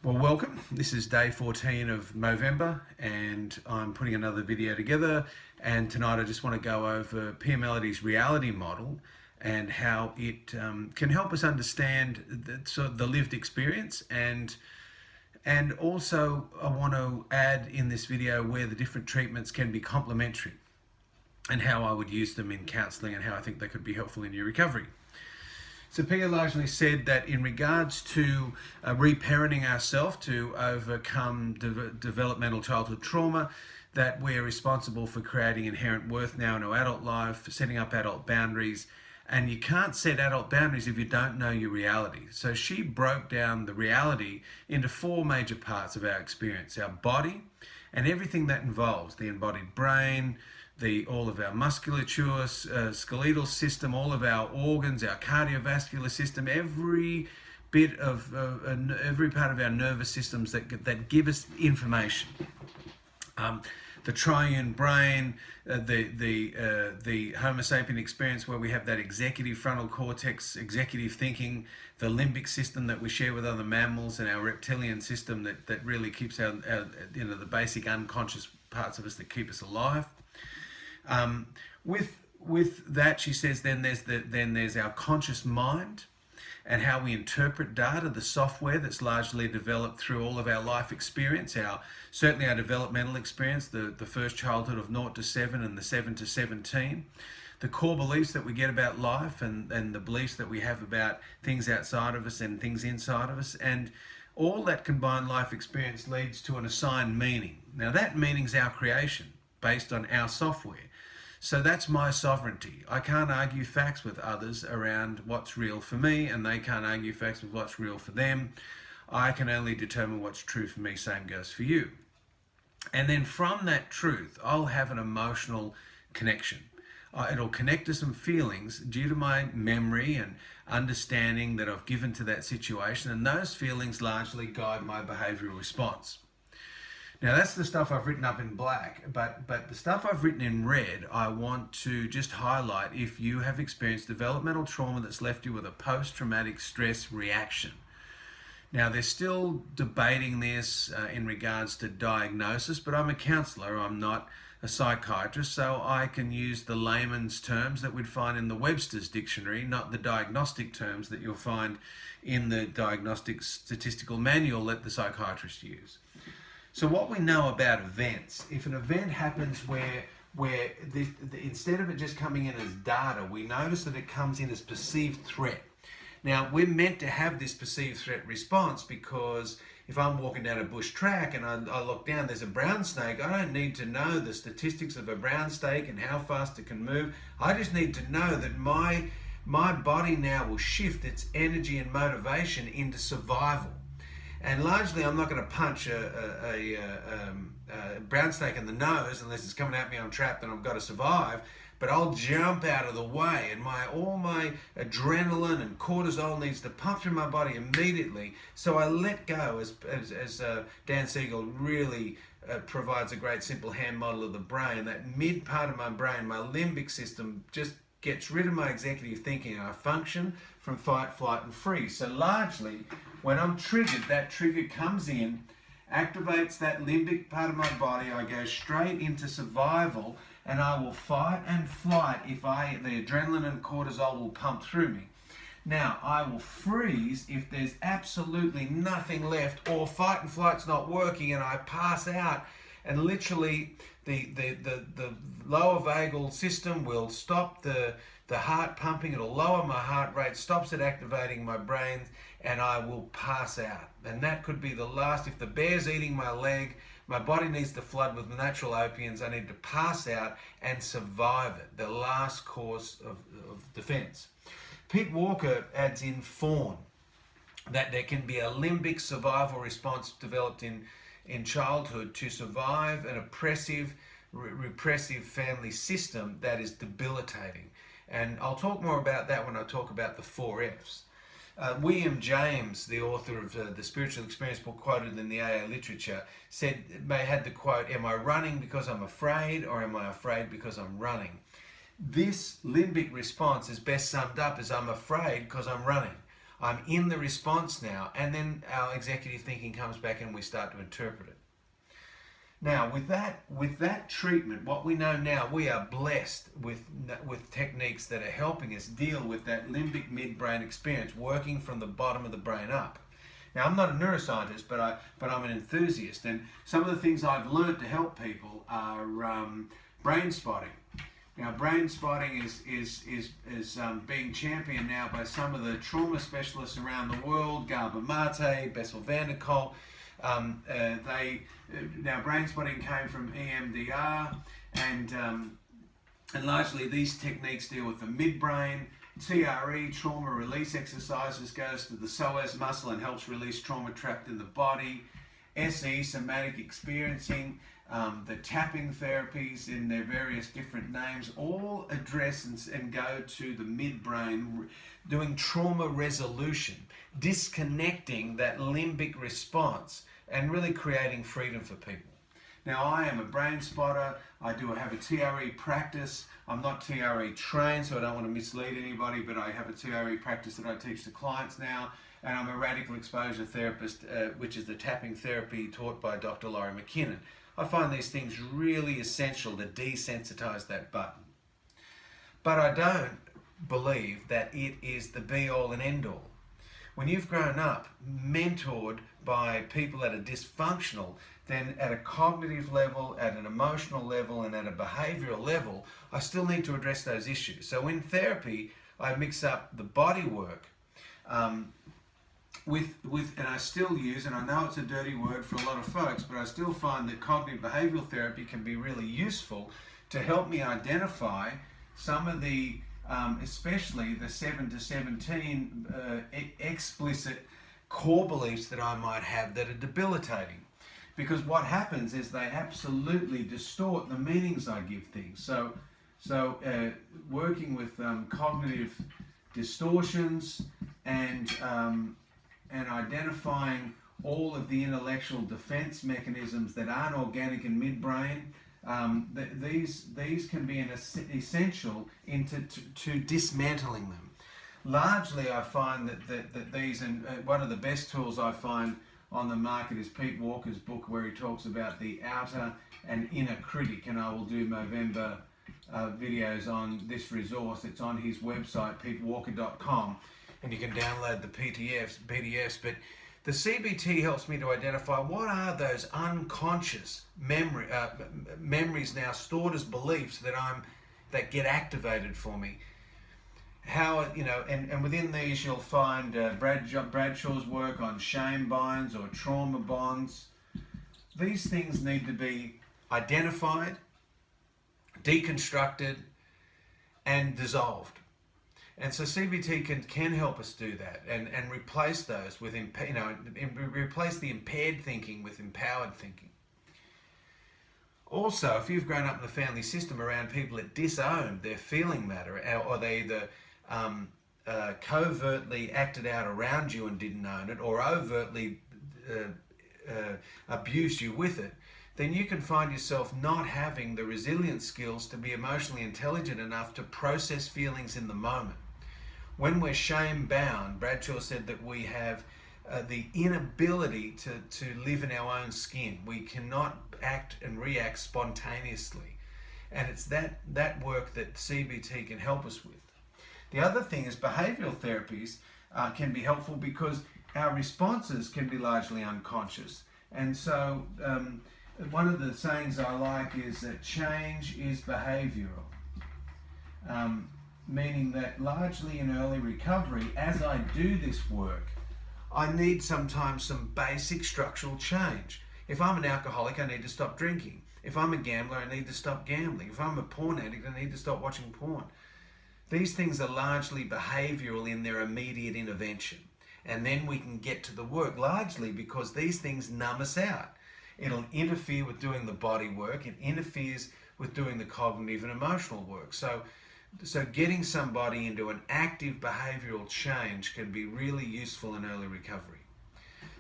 Well, welcome. This is day 14 of MOvember, and I'm putting another video together. And tonight I just want to go over Mellodys' reality model and how it can help us understand the lived experience. And also I want to add in this video where the different treatments can be complementary and how I would use them in counselling and how I think they could be helpful in your recovery. So Pia largely said that in regards to reparenting ourselves to overcome developmental childhood trauma, that we're responsible for creating inherent worth now in our adult life, for setting up adult boundaries, and you can't set adult boundaries if you don't know your reality. So she broke down the reality into four major parts of our experience: our body and everything that involves the embodied brain, all of our musculature, skeletal system, all of our organs, our cardiovascular system, every bit of every part of our nervous systems that give us information. The triune brain, the Homo sapien experience where we have that executive frontal cortex, executive thinking, the limbic system that we share with other mammals, and our reptilian system that really keeps our the basic unconscious parts of us that keep us alive. With that, she says, then there's our conscious mind and how we interpret data, the software that's largely developed through all of our life experience, certainly our developmental experience, the first childhood of 0 to 7 and the 7 to 17, the core beliefs that we get about life and the beliefs that we have about things outside of us and things inside of us, and all that combined life experience leads to an assigned meaning. Now that meaning's our creation based on our software. So that's my sovereignty. I can't argue facts with others around what's real for me, and they can't argue facts with what's real for them. I can only determine what's true for me, same goes for you. And then from that truth, I'll have an emotional connection. It'll connect to some feelings due to my memory and understanding that I've given to that situation, and those feelings largely guide my behavioural response. Now that's the stuff I've written up in black, but the stuff I've written in red, I want to just highlight if you have experienced developmental trauma that's left you with a post-traumatic stress reaction. Now they're still debating this in regards to diagnosis, but I'm a counsellor, I'm not a psychiatrist, so I can use the layman's terms that we'd find in the Webster's dictionary, not the diagnostic terms that you'll find in the diagnostic statistical manual that the psychiatrists use. So what we know about events, if an event happens where instead of it just coming in as data, we notice that it comes in as perceived threat. Now, we're meant to have this perceived threat response because if I'm walking down a bush track and I look down, there's a brown snake, I don't need to know the statistics of a brown snake and how fast it can move. I just need to know that my body now will shift its energy and motivation into survival. And largely, I'm not going to punch a brown snake in the nose unless it's coming at me, I'm trapped and I've got to survive. But I'll jump out of the way, and all my adrenaline and cortisol needs to pump through my body immediately. So I let go, as Dan Siegel really provides a great simple hand model of the brain. That mid part of my brain, my limbic system, just gets rid of my executive thinking, and I function from fight, flight, and freeze. So largely, when I'm triggered, that trigger comes in, activates that limbic part of my body, I go straight into survival, and I will fight and flight if the adrenaline and cortisol will pump through me. Now, I will freeze if there's absolutely nothing left, or fight and flight's not working and I pass out, and literally the lower vagal system will stop the heart pumping, it'll lower my heart rate, stops it activating my brain, and I will pass out. And that could be the last. If the bear's eating my leg, my body needs to flood with natural opiates, I need to pass out and survive it, the last course of defense. Pete Walker adds in fawn, that there can be a limbic survival response developed in childhood to survive an oppressive, repressive family system that is debilitating. And I'll talk more about that when I talk about the 4 F's. William James, the author of the Spiritual Experience book quoted in the AA literature, had the quote, "Am I running because I'm afraid, or am I afraid because I'm running?" This limbic response is best summed up as I'm afraid because I'm running. I'm in the response now, and then our executive thinking comes back and we start to interpret it. Now, with that treatment, what we know now, we are blessed with techniques that are helping us deal with that limbic midbrain experience, working from the bottom of the brain up. Now, I'm not a neuroscientist, but I'm an enthusiast, and some of the things I've learned to help people are brain spotting. Now, brain spotting is being championed now by some of the trauma specialists around the world, Gabor Mate, Bessel van der Kolk. Now brain spotting came from EMDR, and largely these techniques deal with the midbrain. TRE, trauma release exercises, goes to the psoas muscle and helps release trauma trapped in the body. SE, somatic experiencing, the tapping therapies in their various different names, all address and go to the midbrain, doing trauma resolution, disconnecting that limbic response and really creating freedom for people. Now, I am a brain spotter. I do have a TRE practice. I'm not TRE trained, so I don't want to mislead anybody, but I have a TRE practice that I teach to clients now. And I'm a radical exposure therapist, which is the tapping therapy taught by Dr. Laurie McKinnon. I find these things really essential to desensitize that button. But I don't believe that it is the be-all and end-all. When you've grown up mentored by people that are dysfunctional, then at a cognitive level, at an emotional level, and at a behavioral level, I still need to address those issues. So in therapy, I mix up the body work and I still use, and I know it's a dirty word for a lot of folks, but I still find that cognitive behavioral therapy can be really useful to help me identify some of the especially the 7 to 17 explicit core beliefs that I might have that are debilitating. Because what happens is they absolutely distort the meanings I give things. So working with cognitive distortions and identifying all of the intellectual defense mechanisms that aren't organic in midbrain, these can be essential to dismantling them. Largely, I find that these, and one of the best tools I find on the market is Pete Walker's book, where he talks about the outer and inner critic, and I will do MOvember videos on this resource. It's on his website, petewalker.com, and you can download the PDFs. But the CBT helps me to identify what are those unconscious memories now stored as beliefs that get activated for me. How, and within these you'll find Bradshaw's work on shame binds or trauma bonds. These things need to be identified, deconstructed, and dissolved. And so CBT can help us do that and replace those with, replace the impaired thinking with empowered thinking. Also, if you've grown up in the family system around people that disown their feeling matter, or they either covertly acted out around you and didn't own it, or overtly abused you with it, then you can find yourself not having the resilient skills to be emotionally intelligent enough to process feelings in the moment. When we're shame bound, Bradshaw said that we have the inability to live in our own skin. We cannot act and react spontaneously. And it's that work that CBT can help us with. The other thing is behavioral therapies can be helpful because our responses can be largely unconscious. And so one of the sayings I like is that change is behavioral. Meaning that largely in early recovery, as I do this work, I need sometimes some basic structural change. If I'm an alcoholic, I need to stop drinking. If I'm a gambler, I need to stop gambling. If I'm a porn addict, I need to stop watching porn. These things are largely behavioral in their immediate intervention. And then we can get to the work largely because these things numb us out. It'll interfere with doing the body work. It interferes with doing the cognitive and emotional work. So getting somebody into an active behavioral change can be really useful in early recovery.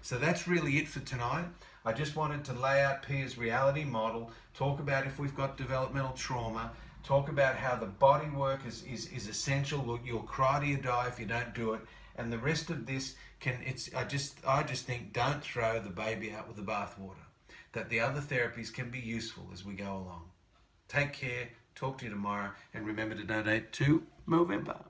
So that's really it for tonight. I just wanted to lay out Pia's reality model, talk about if we've got developmental trauma, talk about how the body work is essential. You'll cry till you die if you don't do it, And the rest of this I just think, don't throw the baby out with the bathwater. That the other therapies can be useful as we go along. Take care, talk to you tomorrow, and remember to donate to MOvember.